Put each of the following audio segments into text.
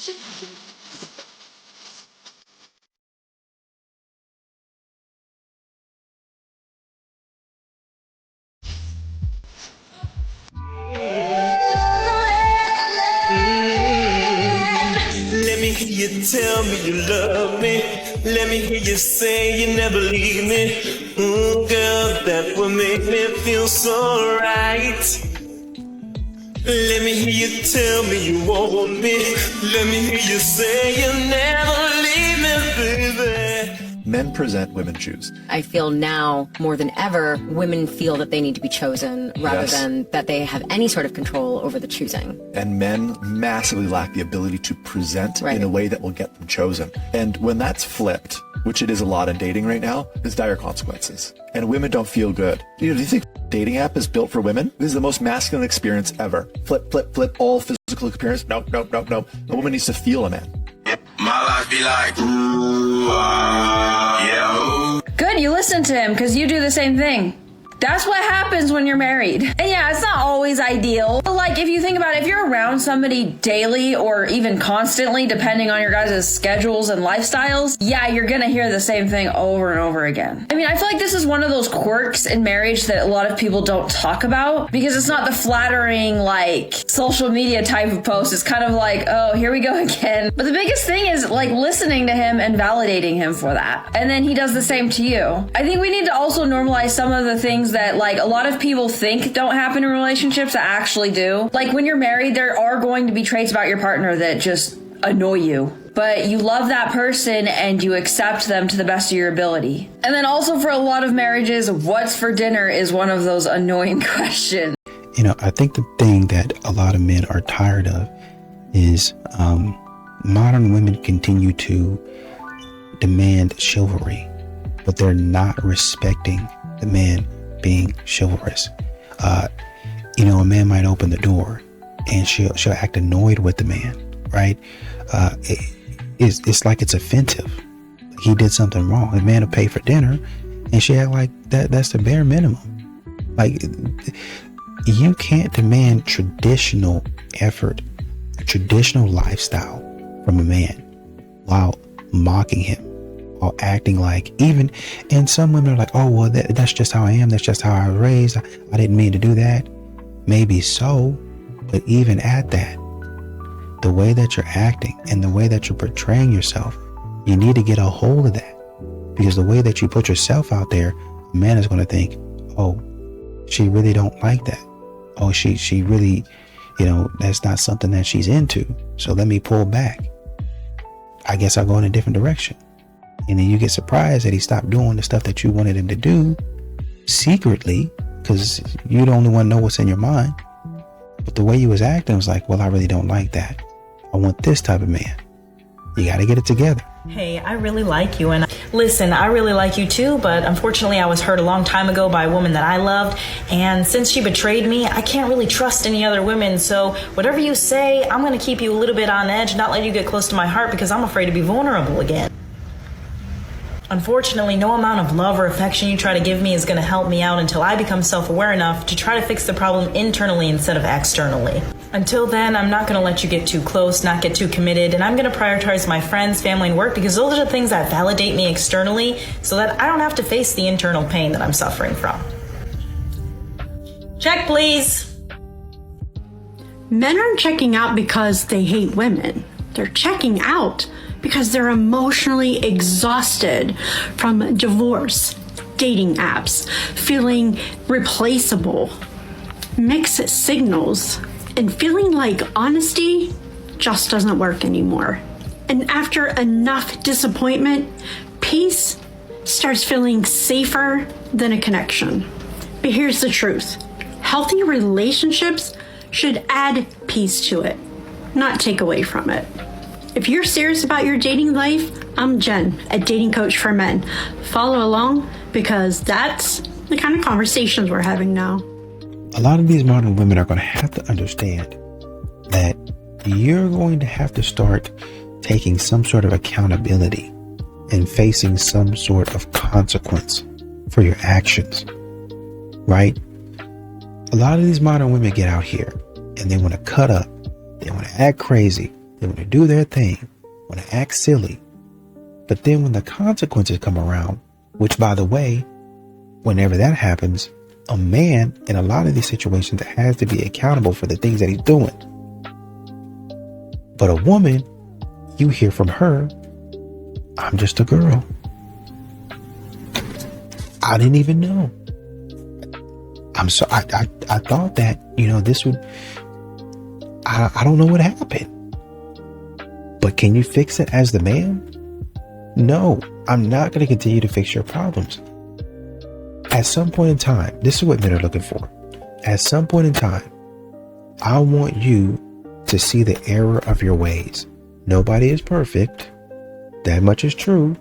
Let me hear you tell me you love me. Let me hear you say you never leave me. Ooh, girl, that would make me feel so right. Let me hear you tell me you want me. Let me hear you say you never leave me, baby. Men present, women choose. I feel now more than ever, women feel that they need to be chosen rather Yes. than that they have any sort of control over the choosing. And men massively lack the ability to present Right. in a way that will get them chosen. And when that's flipped, which it is a lot in dating right now, there's dire consequences. And women don't feel good. Do you think dating app is built for women? This is the most masculine experience ever. Flip, flip, flip, all physical experience. Nope, nope, nope, nope. A woman needs to feel a man. My life be like, ooh, yeah. Good, you listen to him because you do the same thing. That's what happens when you're married. And yeah, it's not always ideal. But like, if you think about it, if you're around somebody daily or even constantly, depending on your guys' schedules and lifestyles, yeah, you're gonna hear the same thing over and over again. I mean, I feel like this is one of those quirks in marriage that a lot of people don't talk about because it's not the flattering, like, social media type of post. It's kind of like, oh, here we go again. But the biggest thing is like listening to him and validating him for that. And then he does the same to you. I think we need to also normalize some of the things that like a lot of people think don't happen in relationships that actually do. Like when you're married, there are going to be traits about your partner that just annoy you. But you love that person and you accept them to the best of your ability. And then also for a lot of marriages, what's for dinner is one of those annoying questions. You know, I think the thing that a lot of men are tired of is modern women continue to demand chivalry, but they're not respecting the man being chivalrous. You know, a man might open the door and she'll act annoyed with the man, right? It's like it's offensive. He did something wrong. The man will pay for dinner and she act like that's the bare minimum. Like, you can't demand traditional effort, a traditional lifestyle from a man while mocking him, while acting like, even, and some women are like, oh, well, that's just how I am. That's just how I was raised. I didn't mean to do that. Maybe so, but even at that, the way that you're acting and the way that you're portraying yourself, you need to get a hold of that, because the way that you put yourself out there, a man is going to think, oh, she really don't like that. Oh, she really, you know, that's not something that she's into. So let me pull back. I guess I'll go in a different direction. And then you get surprised that he stopped doing the stuff that you wanted him to do secretly, because you the only one know what's in your mind. But the way you was acting was like, well, I really don't like that. I want this type of man. You got to get it together. Hey, I really like you, and listen, I really like you too, but unfortunately I was hurt a long time ago by a woman that I loved, and since she betrayed me, I can't really trust any other women, so whatever you say, I'm going to keep you a little bit on edge, not let you get close to my heart, because I'm afraid to be vulnerable again. Unfortunately, no amount of love or affection you try to give me is going to help me out until I become self-aware enough to try to fix the problem internally instead of externally. Until then, I'm not going to let you get too close, not get too committed, and I'm going to prioritize my friends, family, and work, because those are the things that validate me externally so that I don't have to face the internal pain that I'm suffering from. Check, please. Men aren't checking out because they hate women. They're checking out because they're emotionally exhausted from divorce, dating apps, feeling replaceable, mixed signals, and feeling like honesty just doesn't work anymore. And after enough disappointment, peace starts feeling safer than a connection. But here's the truth. Healthy relationships should add peace to it, not take away from it. If you're serious about your dating life, I'm Jen, a dating coach for men. Follow along, because that's the kind of conversations we're having now. A lot of these modern women are going to have to understand that you're going to have to start taking some sort of accountability and facing some sort of consequence for your actions, right? A lot of these modern women get out here and they want to cut up, they want to act crazy, They want to do their thing, want to act silly. But then when the consequences come around, which by the way, whenever that happens, a man in a lot of these situations has to be accountable for the things that he's doing. But a woman, you hear from her, I'm just a girl. I didn't even know. I thought that, this would, I don't know what happened. But can you fix it as the man? No, I'm not going to continue to fix your problems. At some point in time, this is what men are looking for. At some point in time, I want you to see the error of your ways. Nobody is perfect. That much is true.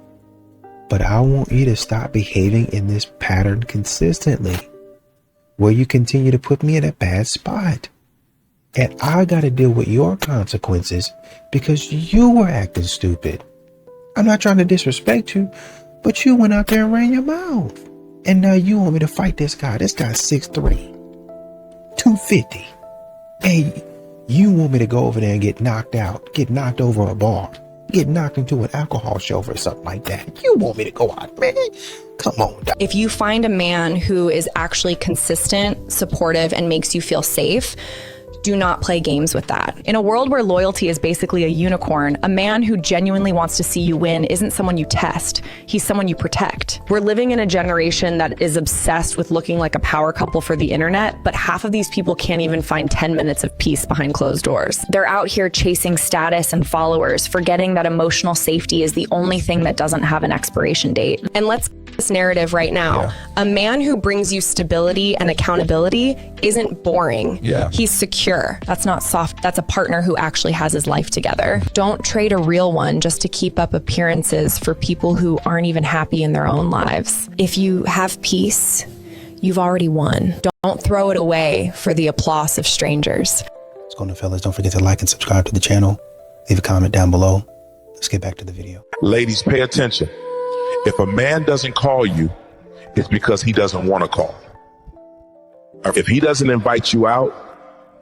But I want you to stop behaving in this pattern consistently, where you continue to put me in a bad spot. And I got to deal with your consequences because you were acting stupid. I'm not trying to disrespect you, but you went out there and ran your mouth. And now you want me to fight this guy. This guy's 6'3", 250. And you want me to go over there and get knocked out, get knocked over a bar, get knocked into an alcohol shelf or something like that. You want me to go out, man? Come on. If you find a man who is actually consistent, supportive, and makes you feel safe, do not play games with that. In a world where loyalty is basically a unicorn, a man who genuinely wants to see you win isn't someone you test. He's someone you protect. We're living in a generation that is obsessed with looking like a power couple for the internet, but half of these people can't even find 10 minutes of peace behind closed doors. They're out here chasing status and followers, forgetting that emotional safety is the only thing that doesn't have an expiration date. And let's this narrative right now. Yeah. A man who brings you stability and accountability isn't boring. Yeah. He's secure. That's not soft. That's a partner who actually has his life together. Don't trade a real one just to keep up appearances for people who aren't even happy in their own lives. If you have peace, you've already won. Don't throw it away for the applause of strangers. What's going on, fellas? Don't forget to like and subscribe to the channel. Leave a comment down below. Let's get back to the video. Ladies, pay attention. If a man doesn't call you, it's because he doesn't want to call. Or if he doesn't invite you out,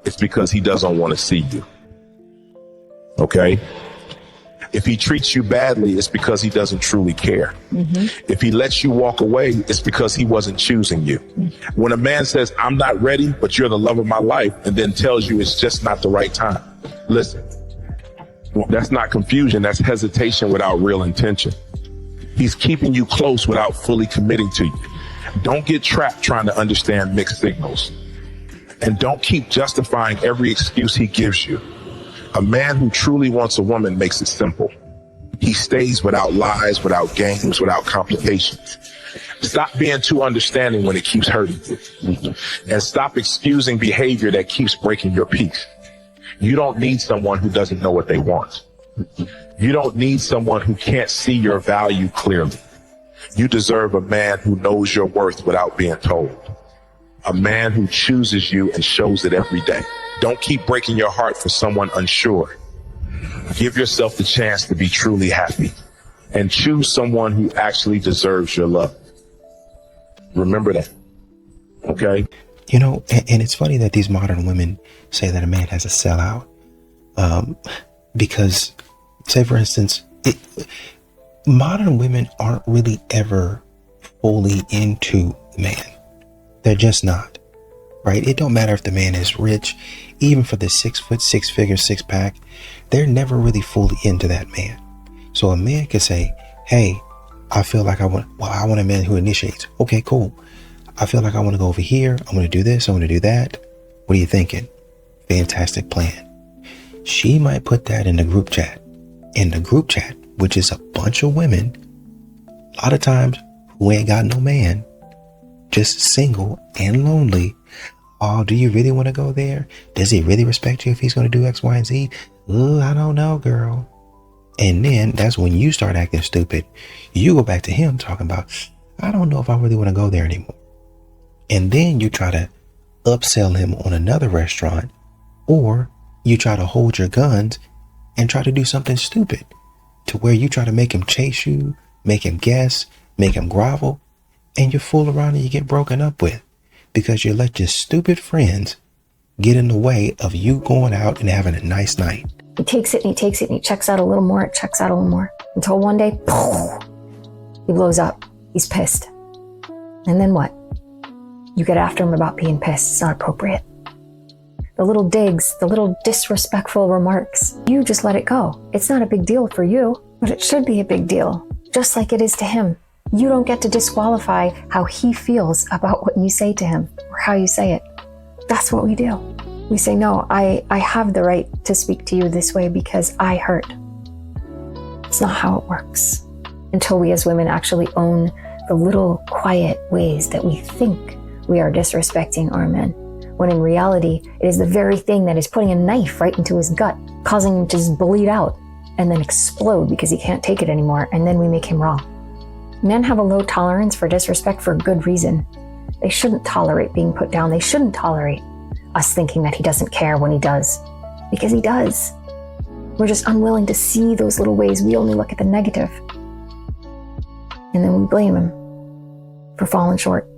it's because he doesn't want to see you. Okay? If he treats you badly, it's because he doesn't truly care. If he lets you walk away, it's because he wasn't choosing you. When a man says, I'm not ready, but you're the love of my life, and then tells you it's just not the right time, listen, that's not confusion. That's hesitation without real intention. He's keeping you close without fully committing to you. Don't get trapped trying to understand mixed signals. And don't keep justifying every excuse he gives you. A man who truly wants a woman makes it simple. He stays without lies, without games, without complications. Stop being too understanding when it keeps hurting you. And stop excusing behavior that keeps breaking your peace. You don't need someone who doesn't know what they want. You don't need someone who can't see your value clearly. You deserve a man who knows your worth without being told. A man who chooses you and shows it every day. Don't keep breaking your heart for someone unsure. Give yourself the chance to be truly happy and choose someone who actually deserves your love. Remember that. Okay? You know, and it's funny that these modern women say that a man has to sell out. Because, say for instance, modern women aren't really ever fully into the man. They're just not, right? It don't matter if the man is rich, even for the 6 foot, 6 figure, 6-pack, they're never really fully into that man. So a man could say, hey, I feel like I want a man who initiates. Okay, cool. I feel like I want to go over here. I want to do this. I want to do that. What are you thinking? Fantastic plan. She might put that in the group chat. In the group chat, which is a bunch of women, a lot of times who ain't got no man, just single and lonely. Oh, do you really want to go there? Does he really respect you if he's going to do X, Y, and Z? Oh, I don't know, girl. And then that's when you start acting stupid. You go back to him talking about, I don't know if I really want to go there anymore. And then you try to upsell him on another restaurant, or you try to hold your guns and try to do something stupid to where you try to make him chase you, make him guess, make him grovel, and you fool around and you get broken up with because you let your stupid friends get in the way of you going out and having a nice night. He takes it and he takes it and he checks out a little more, it checks out a little more. Until one day, he blows up. He's pissed. And then what? You get after him about being pissed. It's not appropriate. The little digs, the little disrespectful remarks, you just let it go. It's not a big deal for you, but it should be a big deal, just like it is to him. You don't get to disqualify how he feels about what you say to him or how you say it. That's what we do. We say, no, I have the right to speak to you this way because I hurt. It's not how it works. Until we as women actually own the little quiet ways that we think we are disrespecting our men, when in reality, it is the very thing that is putting a knife right into his gut, causing him to just bleed out and then explode because he can't take it anymore, and then we make him wrong. Men have a low tolerance for disrespect for a good reason. They shouldn't tolerate being put down. They shouldn't tolerate us thinking that he doesn't care when he does, because he does. We're just unwilling to see those little ways. We only look at the negative. And then we blame him for falling short.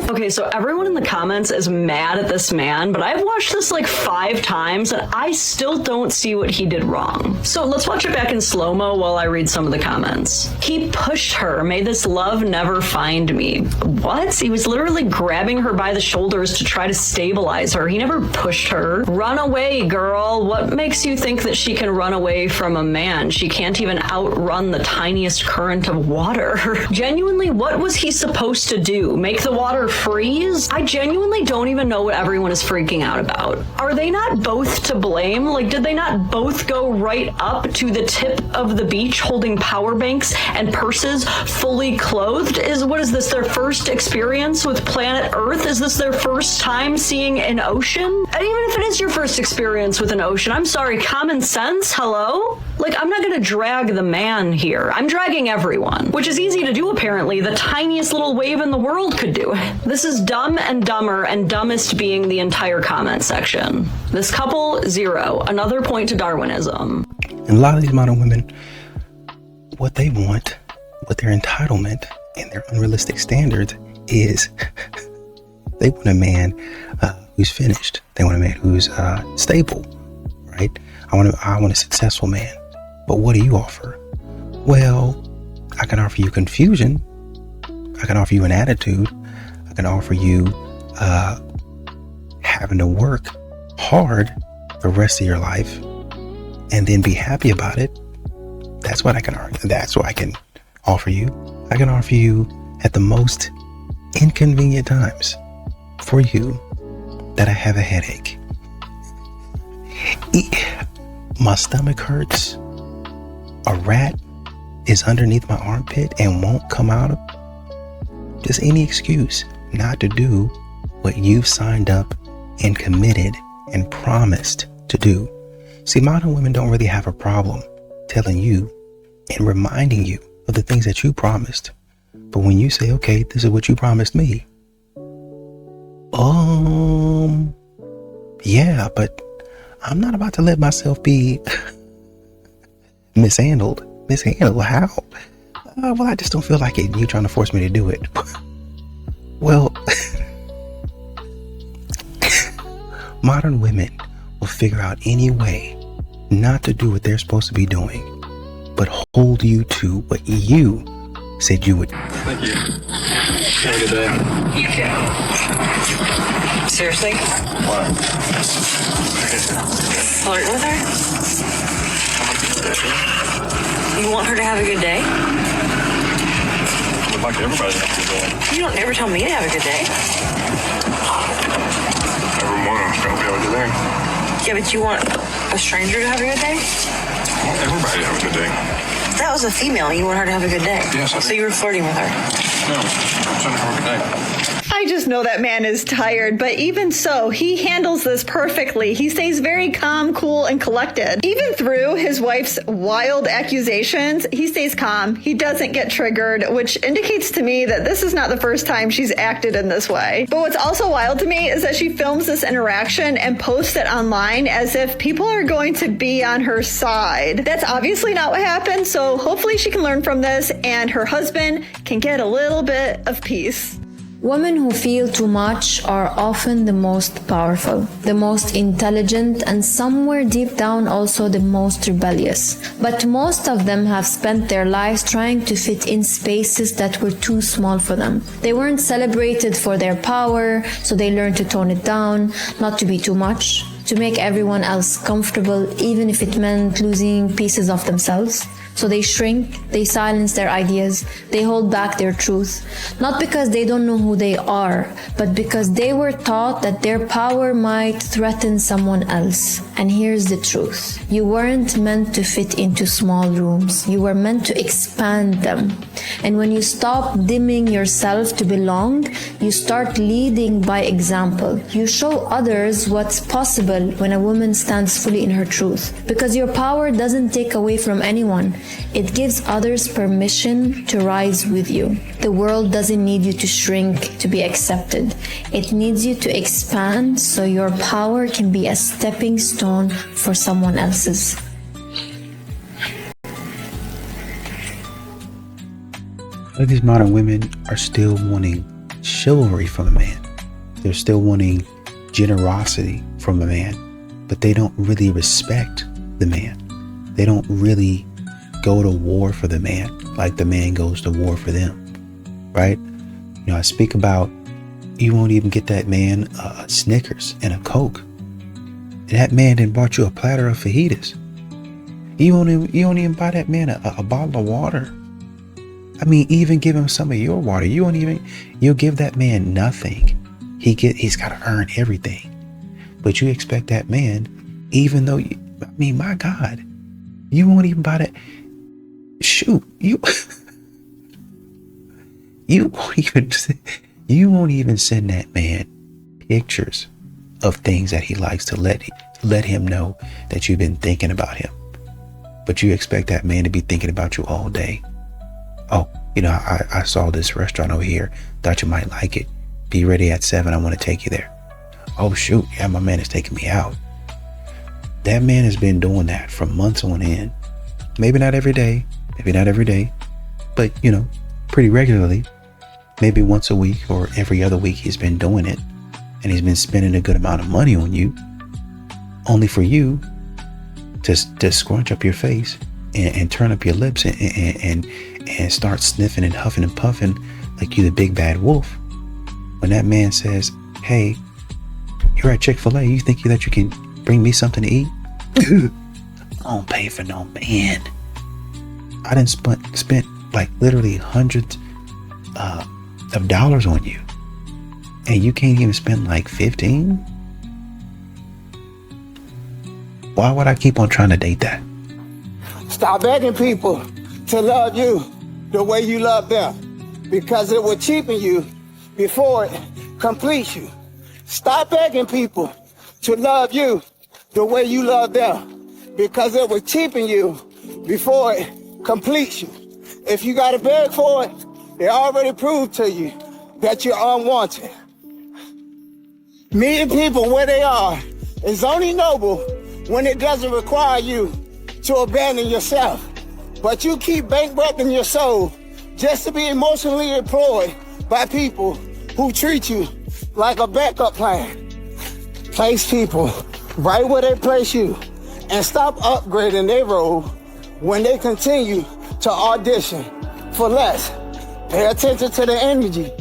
Okay, so everyone in the comments is mad at this man, but I've watched this like 5 times and I still don't see what he did wrong. So let's watch it back in slow-mo while I read some of the comments. He pushed her, may this love never find me. What? He was literally grabbing her by the shoulders to try to stabilize her. He never pushed her. Run away, girl. What makes you think that she can run away from a man? She can't even outrun the tiniest current of water. Genuinely, what was he supposed to do? Make the water freeze? I genuinely don't even know what everyone is freaking out about. Are they not both to blame? Like, did they not both go right up to the tip of the beach holding power banks and purses fully clothed? What is this, their first experience with planet Earth? Is this their first time seeing an ocean? And even if it is your first experience with an ocean, I'm sorry, common sense? Hello? Like, I'm not gonna drag the man here. I'm dragging everyone, which is easy to do apparently. The tiniest little wave in the world could do it. This is dumb and dumber, and dumbest being the entire comment section. This couple, 0. Another point to Darwinism. And a lot of these modern women, what they want, what their entitlement and their unrealistic standards is, they want a man who's finished. They want a man who's stable, right? I want a successful man. But what do you offer? Well, I can offer you confusion. I can offer you an attitude. I can offer you having to work hard the rest of your life and then be happy about it. That's what I can argue. That's what I can offer you. I can offer you at the most inconvenient times for you that I have a headache. My stomach hurts. A rat is underneath my armpit and won't come out of. Just any excuse not to do what you've signed up and committed and promised to do. See, modern women don't really have a problem telling you and reminding you of the things that you promised. But when you say, okay, this is what you promised me. Yeah, but I'm not about to let myself be mishandled. Mishandled? How? Well, I just don't feel like it. And you trying to force me to do it. Well, modern women will figure out any way not to do what they're supposed to be doing, but hold you to what you said you would. Thank you. Have a good day. You too. Seriously? What? Flirt with her? You want her to have a good day? I would like everybody to have a good day. You don't ever tell me to have a good day. Every morning, I hope you have a good day. Yeah, but you want a stranger to have a good day? I want everybody to have a good day. That was a female. You want her to have a good day. Yes, I So do. you were flirting with her. No, I'm trying to have a good day. I I just know that man is tired, but even so, he handles this perfectly. He stays very calm, cool, and collected. Even through his wife's wild accusations, he stays calm. He doesn't get triggered, which indicates to me that this is not the first time she's acted in this way. But what's also wild to me is that she films this interaction and posts it online as if people are going to be on her side. That's obviously not what happened, so hopefully she can learn from this and her husband can get a little bit of peace. Women who feel too much are often the most powerful, the most intelligent, and somewhere deep down also the most rebellious. But most of them have spent their lives trying to fit in spaces that were too small for them. They weren't celebrated for their power, so they learned to tone it down, not to be too much, to make everyone else comfortable, even if it meant losing pieces of themselves. So they shrink, they silence their ideas, they hold back their truth, not because they don't know who they are, but because they were taught that their power might threaten someone else. And here's the truth. You weren't meant to fit into small rooms. You were meant to expand them. And when you stop dimming yourself to belong, you start leading by example. You show others what's possible when a woman stands fully in her truth. Because your power doesn't take away from anyone. It gives others permission to rise with you. The world doesn't need you to shrink to be accepted. It needs you to expand so your power can be a stepping stone for someone else's. But these modern women are still wanting chivalry from a man. They're still wanting generosity from a man, but they don't really respect the man. They don't really go to war for the man like the man goes to war for them, right? You know, I speak about you won't even get that man a Snickers and a Coke. And that man didn't bought you a platter of fajitas. You won't even buy that man a bottle of water. I mean, even give him some of your water. You'll give that man nothing. He's got to earn everything. But you expect that man, even though my God, you won't even buy that. Shoot, you won't even send that man pictures of things that he likes to let him know that you've been thinking about him. But you expect that man to be thinking about you all day. Oh, you know, I saw this restaurant over here. Thought you might like it. Be ready at 7. I want to take you there. Oh shoot, yeah, my man is taking me out. That man has been doing that for months on end. Maybe not every day, but you know, pretty regularly. Maybe once a week or every other week he's been doing it, and he's been spending a good amount of money on you, only for you to scrunch up your face and turn up your lips and start sniffing and huffing and puffing like you the big bad wolf. When that man says, hey, you're at Chick-fil-A, you think that you can bring me something to eat? I don't pay for no man. I done spent like literally hundreds of dollars on you, and you can't even spend like 15? Why would I keep on trying to date that? Stop begging people to love you the way you love them, because it will cheapen you before it completes you. Stop begging people to love you the way you love them, because it will cheapen you before it completes you. If you gotta beg for it, they already proved to you that you're unwanted. Meeting people where they are is only noble when it doesn't require you to abandon yourself. But you keep bankrupting your soul just to be emotionally employed by people who treat you like a backup plan. Place people right where they place you, and stop upgrading their role when they continue to audition for less. Pay attention to the energy,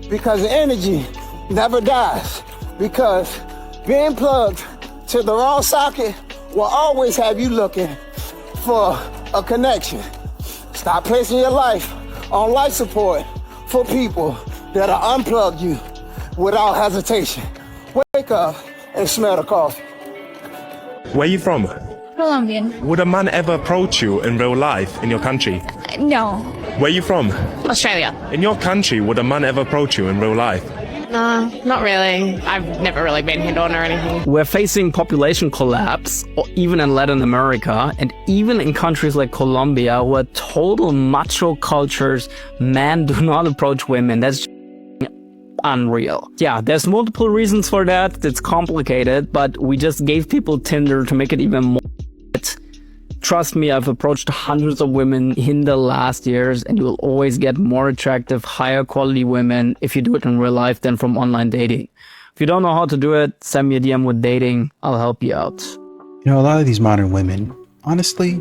because the energy never dies. Because being plugged to the wrong socket will always have you looking for a connection. Stop placing your life on life support for people that'll unplug you without hesitation. Wake up and smell the coffee. Where are you from? Colombian. Would a man ever approach you in real life in your country? No. Where are you from? Australia. In your country, would a man ever approach you in real life? No, not really. I've never really been hit on or anything. We're facing population collapse, even in Latin America, and even in countries like Colombia, where total macho cultures, men do not approach women. That's unreal. Yeah, there's multiple reasons for that. It's complicated, but we just gave people Tinder to make it even more. Trust me, I've approached hundreds of women in the last years, and you will always get more attractive, higher quality women if you do it in real life than from online dating. If you don't know how to do it, send me a DM with dating. I'll help you out. You know, a lot of these modern women, honestly,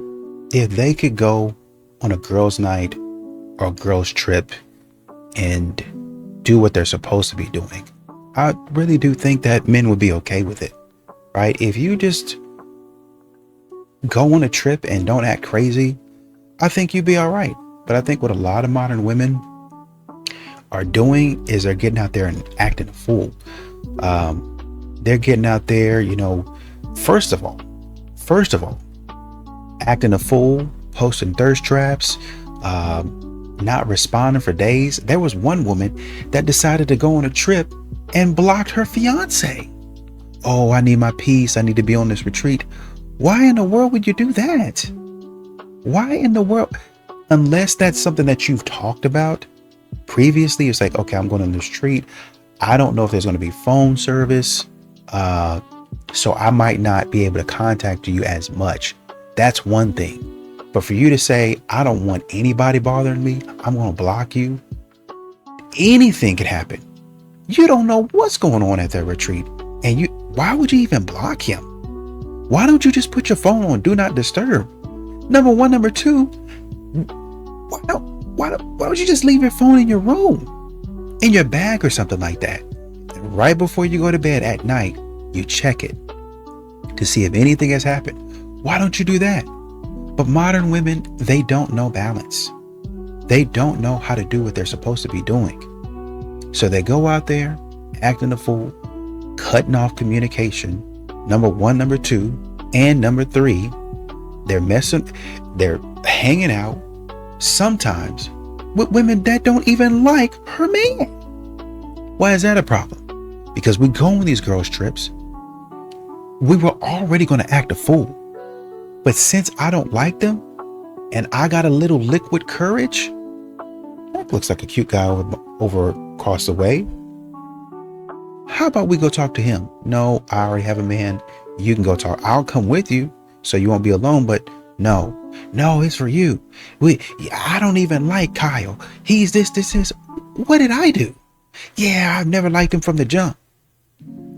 if they could go on a girls' night or a girls' trip and do what they're supposed to be doing, I really do think that men would be okay with it, right? If you just go on a trip and don't act crazy, I think you'd be all right. But I think what a lot of modern women are doing is they're getting out there and acting a fool. They're getting out there, you know, first of all, acting a fool, posting thirst traps, not responding for days. There was one woman that decided to go on a trip and blocked her fiance. Oh, I need my peace. I need to be on this retreat. Why in the world would you do that? Why in the world? Unless that's something that you've talked about previously. It's like, okay, I'm going on this retreat. I don't know if there's going to be phone service. So I might not be able to contact you as much. That's one thing. But for you to say, I don't want anybody bothering me, I'm going to block you. Anything could happen. You don't know what's going on at that retreat. And why would you even block him? Why don't you just put your phone on do not disturb? Number one. Number two, why don't you just leave your phone in your room, in your bag or something like that? And right before you go to bed at night, you check it to see if anything has happened. Why don't you do that? But modern women, they don't know balance. They don't know how to do what they're supposed to be doing. So they go out there acting a fool, cutting off communication. Number one, number two, and number three, they're hanging out sometimes with women that don't even like her man. Why is that a problem? Because we go on these girls' trips. We were already going to act a fool. But since I don't like them and I got a little liquid courage, that looks like a cute guy over across the way. How about we go talk to him? No, I already have a man. You can go talk. I'll come with you so you won't be alone. But no, it's for you. I don't even like Kyle. He's this. What did I do? Yeah, I've never liked him from the jump.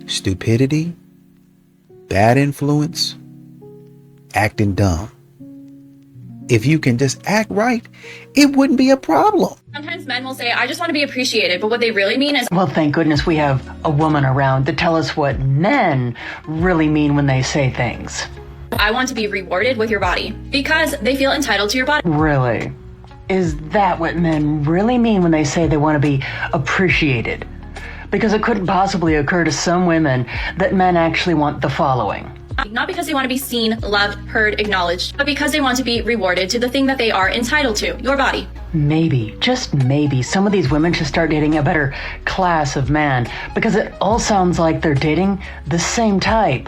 Stupidity, bad influence, acting dumb. If you can just act right, it wouldn't be a problem. Sometimes men will say, I just want to be appreciated, but what they really mean is, well, thank goodness we have a woman around to tell us what men really mean when they say things. I want to be rewarded with your body, because they feel entitled to your body. Really? Is that what men really mean when they say they want to be appreciated? Because it couldn't possibly occur to some women that men actually want the following. Not because they want to be seen, loved, heard, acknowledged, but because they want to be rewarded to the thing that they are entitled to, your body. Maybe, just maybe, some of these women should start dating a better class of man, because it all sounds like they're dating the same type,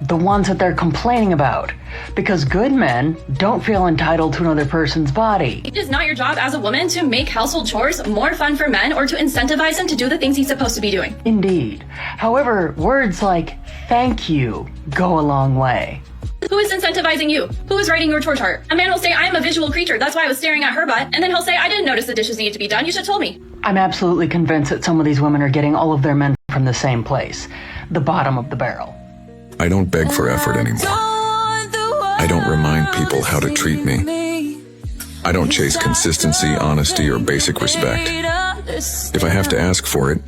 the ones that they're complaining about. Because good men don't feel entitled to another person's body. It is not your job as a woman to make household chores more fun for men or to incentivize him to do the things he's supposed to be doing. Indeed. However, words like thank you go a long way. Who is incentivizing you? Who is writing your chore chart? A man will say, I am a visual creature. That's why I was staring at her butt. And then he'll say, I didn't notice the dishes needed to be done. You should have told me. I'm absolutely convinced that some of these women are getting all of their men from the same place, the bottom of the barrel. I don't beg for effort anymore. I don't remind people how to treat me. I don't chase consistency, honesty, or basic respect. If I have to ask for it,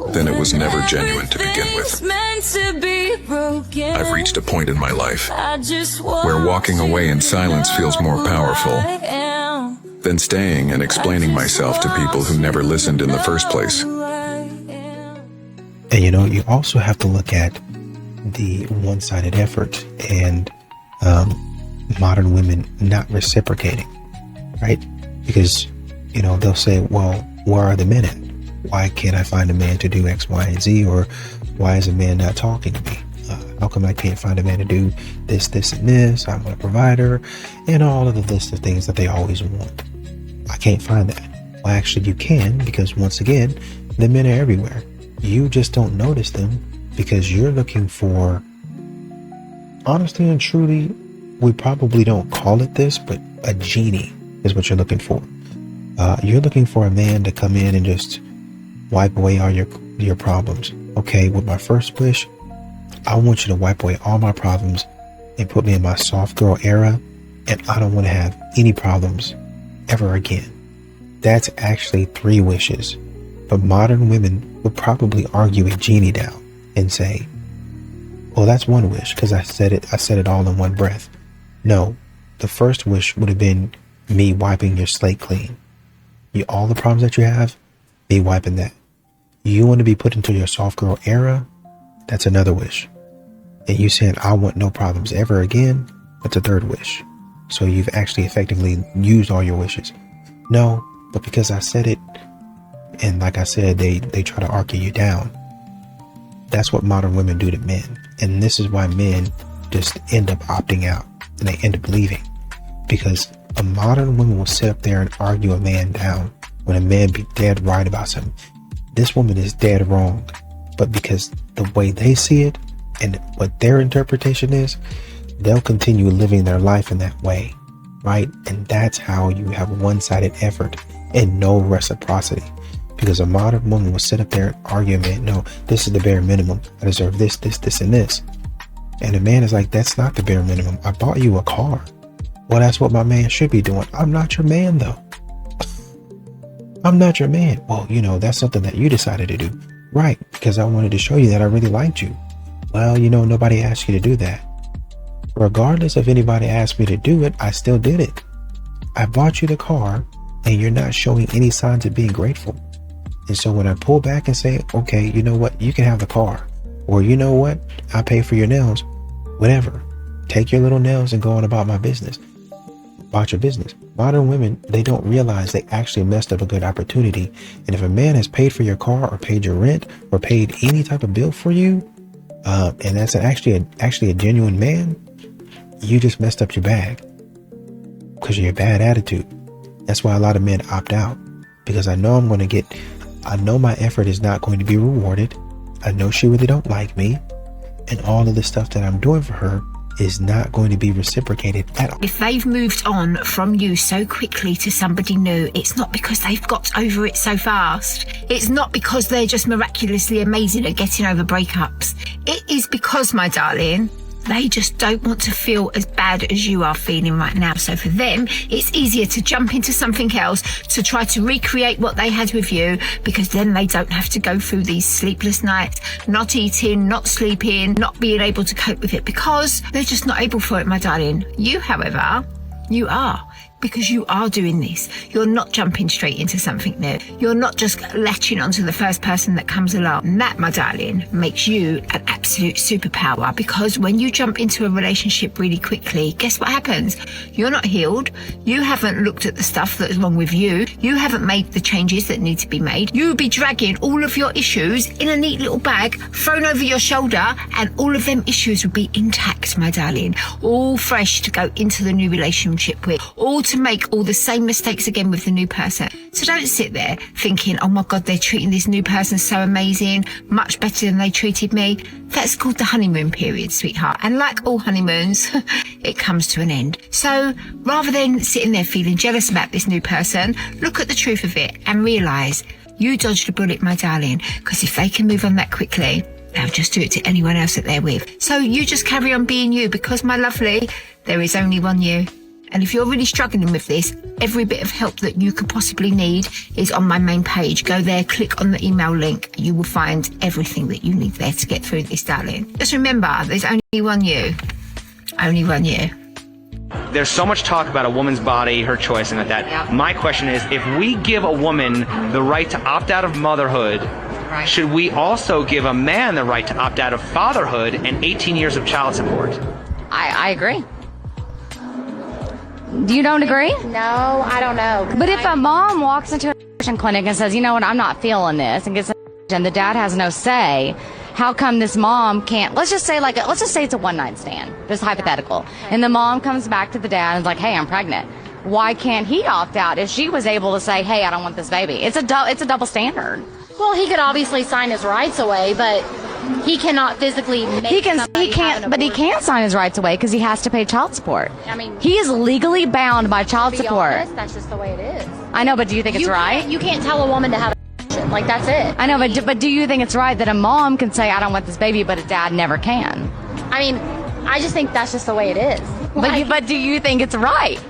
then it was never genuine to begin with. I've reached a point in my life where walking away in silence feels more powerful than staying and explaining myself to people who never listened in the first place. And you know, you also have to look at the one-sided effort and modern women not reciprocating, right? Because, you know, they'll say, well, where are the men at? why can't I find a man to do X, Y, and Z? Or why is a man not talking to me? How come I can't find a man to do this, this, and this? I want a provider, and all of the list of things that they always want. I can't find that. Well, actually, you can, because once again, the men are everywhere. You just don't notice them because you're looking for, honestly and truly, we probably don't call it this, but a genie is what you're looking for. You're looking for a man to come in and just wipe away all your problems. Okay, with my first wish, I want you to wipe away all my problems and put me in my soft girl era, and I don't want to have any problems ever again. That's actually 3 wishes. But modern women would probably argue a genie down and say, well, that's 1 wish because I said it all in one breath. No, the first wish would have been me wiping your slate clean. All the problems that you have, me wiping that. You want to be put into your soft girl era? That's another wish. And you saying, I want no problems ever again? That's a 3rd wish. So you've actually effectively used all your wishes. No, but because I said it, and like I said, they try to argue you down. That's what modern women do to men. And this is why men just end up opting out and they end up leaving. Because a modern woman will sit up there and argue a man down when a man be dead right about something. This woman is dead wrong. But because the way they see it and what their interpretation is, they'll continue living their life in that way, right? And that's how you have one-sided effort and no reciprocity. Because a modern woman will sit up there and argue, man, no, this is the bare minimum. I deserve this, this, this, and this. And a man is like, that's not the bare minimum. I bought you a car. Well, that's what my man should be doing. I'm not your man, though. I'm not your man. Well, that's something that you decided to do. Right, because I wanted to show you that I really liked you. Well, nobody asked you to do that. Regardless if anybody asked me to do it, I still did it. I bought you the car, and you're not showing any signs of being grateful. And so when I pull back and say, okay, you know what, you can have the car. Or you know what, I pay for your nails. Whatever. Take your little nails and go on about my business. About your business. Modern women, they don't realize they actually messed up a good opportunity. And if a man has paid for your car or paid your rent or paid any type of bill for you, and that's actually a genuine man, you just messed up your bag because of your bad attitude. That's why a lot of men opt out, because I know my effort is not going to be rewarded. I know she really don't like me, and all of the stuff that I'm doing for her is not going to be reciprocated at all. If they've moved on from you so quickly to somebody new, it's not because they've got over it so fast. It's not because they're just miraculously amazing at getting over breakups. It is because, my darling, they just don't want to feel as bad as you are feeling right now. So for them, it's easier to jump into something else to try to recreate what they had with you, because then they don't have to go through these sleepless nights, not eating, not sleeping, not being able to cope with it, because they're just not able for it, my darling. You, however, you are. Because you are doing this. You're not jumping straight into something new. You're not just latching onto the first person that comes along. And that, my darling, makes you an absolute superpower, because when you jump into a relationship really quickly, guess what happens? You're not healed. You haven't looked at the stuff that is wrong with you. You haven't made the changes that need to be made. You'll be dragging all of your issues in a neat little bag, thrown over your shoulder, and all of them issues will be intact, my darling. All fresh to go into the new relationship with. All to make all the same mistakes again with the new person. So don't sit there thinking, oh my God, they're treating this new person so amazing, much better than they treated me. That's called the honeymoon period, sweetheart. And like all honeymoons, it comes to an end. So rather than sitting there feeling jealous about this new person, look at the truth of it and realise you dodged a bullet, my darling, because if they can move on that quickly, they'll just do it to anyone else that they're with. So you just carry on being you, because, my lovely, there is only one you. And if you're really struggling with this, every bit of help that you could possibly need is on my main page. Go there, click on the email link. You will find everything that you need there to get through this, darling. Just remember, there's only one you. Only one you. There's so much talk about a woman's body, her choice, and that. Yeah. My question is, if we give a woman the right to opt out of motherhood, should we also give a man the right to opt out of fatherhood and 18 years of child support? I agree. You don't agree? No, I don't know. But if a mom walks into a abortion clinic and says, you know what, I'm not feeling this, and gets and the dad has no say, how come this mom can't, let's just say it's a one-night stand, just hypothetical, and the mom comes back to the dad and is like, hey, I'm pregnant. Why can't he opt out if she was able to say, hey, I don't want this baby? It's a double standard. Well, he could obviously sign his rights away, but he cannot physically make he can sign his rights away because he has to pay child support. I mean, he is legally bound by child support. Honest, that's just the way it is. I know, but do you think it's right? You can't tell a woman to have an like, that's it. I know, but do you think it's right that a mom can say, I don't want this baby, but a dad never can? I mean, I just think that's just the way it is. But do you think it's right?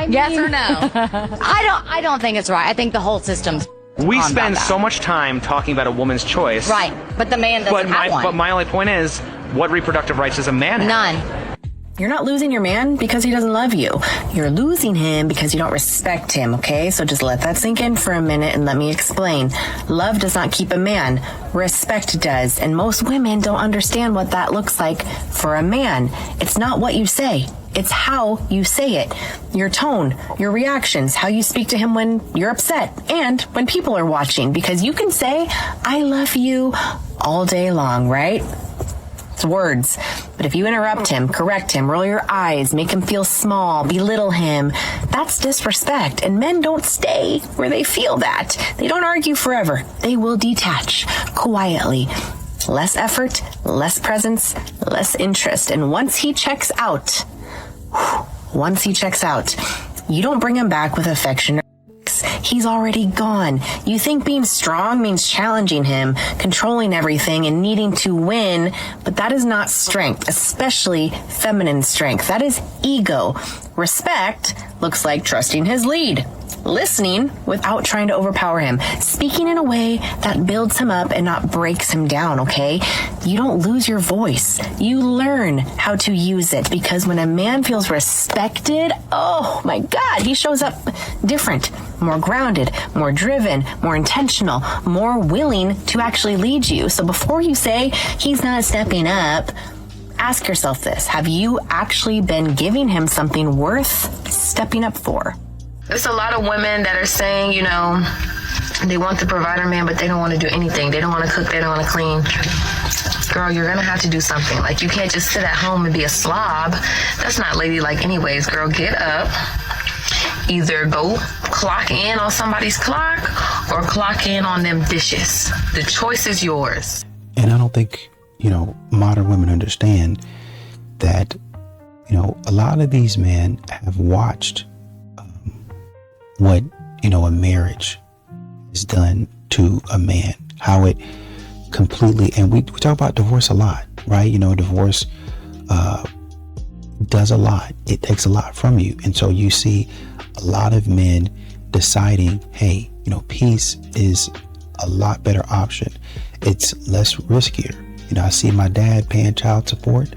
Yes or no? I don't think it's right. I think the whole system's We spend so much time talking about a woman's choice. Right, but the man doesn't have one. But my only point is, what reproductive rights does a man have? None. You're not losing your man because he doesn't love you. You're losing him because you don't respect him, okay? So just let that sink in for a minute and let me explain. Love does not keep a man. Respect does. And most women don't understand what that looks like for a man. It's not what you say. It's how you say it. Your tone, your reactions, how you speak to him when you're upset and when people are watching. Because you can say, I love you all day long, right? It's words. But if you interrupt him, correct him, roll your eyes, make him feel small, belittle him, that's disrespect. And men don't stay where they feel that. They don't argue forever. They will detach quietly. Less effort, less presence, less interest. And once he checks out, you don't bring him back with affection. He's already gone. You think being strong means challenging him, controlling everything, and needing to win, but that is not strength, especially feminine strength. That is ego. Respect looks like trusting his lead, listening without trying to overpower him, speaking in a way that builds him up and not breaks him down, okay? You don't lose your voice. You learn how to use it, because when a man feels respected, oh my God, he shows up different, more grounded, more driven, more intentional, more willing to actually lead you. So before you say he's not stepping up, ask yourself this. Have you actually been giving him something worth stepping up for? There's a lot of women that are saying, you know, they want the provider man, but they don't want to do anything. They don't want to cook. They don't want to clean. Girl, you're going to have to do something. Like, you can't just sit at home and be a slob. That's not ladylike anyways. Girl, get up. Either go clock in on somebody's clock or clock in on them dishes. The choice is yours. And I don't think, modern women understand that, a lot of these men have watched what, a marriage is done to a man, how it completely, and we talk about divorce a lot, right? Divorce does a lot. It takes a lot from you. And so you see a lot of men deciding, hey, peace is a lot better option. It's less riskier. I see my dad paying child support,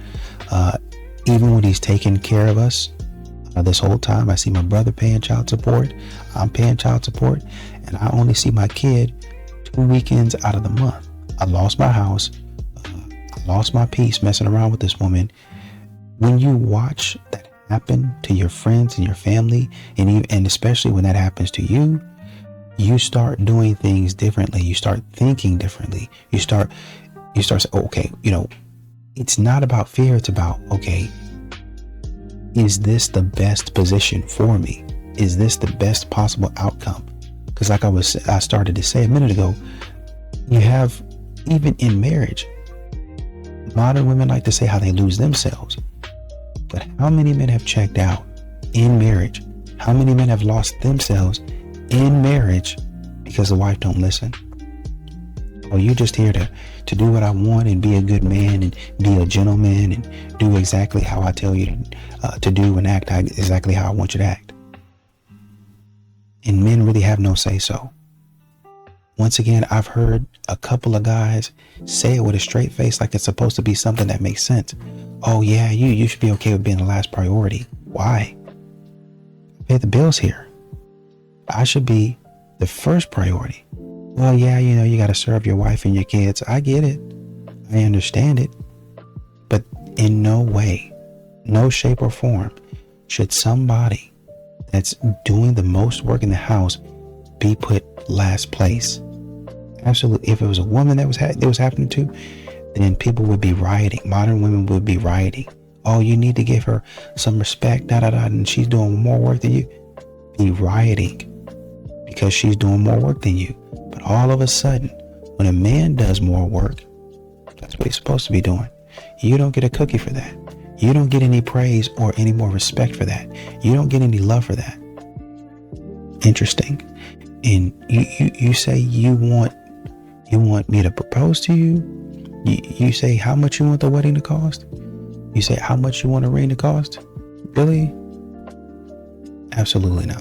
even when he's taking care of us. This whole time I see my brother paying child support. I'm paying child support, and I only see my kid 2 weekends out of the month. I lost my house. I lost my peace messing around with this woman. When you watch that happen to your friends and your family, and especially when that happens to you, you start doing things differently. You start thinking differently. You start saying, okay, it's not about fear. It's about, okay, is this the best position for me? Is this the best possible outcome? Because like I started to say a minute ago, you have, even in marriage, modern women like to say how they lose themselves. But how many men have checked out in marriage? How many men have lost themselves in marriage because the wife don't listen? Or you just here to do what I want and be a good man and be a gentleman and do exactly how I tell you to do and act exactly how I want you to act. And men really have no say so. Once again, I've heard a couple of guys say it with a straight face like it's supposed to be something that makes sense. Oh yeah, you should be okay with being the last priority. Why? I pay the bills here. I should be the first priority. Well, yeah, you got to serve your wife and your kids. I get it. I understand it. But in no way, no shape or form should somebody that's doing the most work in the house be put last place. Absolutely. If it was a woman that was happening to, then people would be rioting. Modern women would be rioting. Oh, you need to give her some respect, and she's doing more work than you. Be rioting because she's doing more work than you. But all of a sudden, when a man does more work, that's what he's supposed to be doing. You don't get a cookie for that. You don't get any praise or any more respect for that. You don't get any love for that. Interesting. And you say you want me to propose to you. You say how much you want the wedding to cost. You say how much you want a ring to cost. Really? Absolutely not.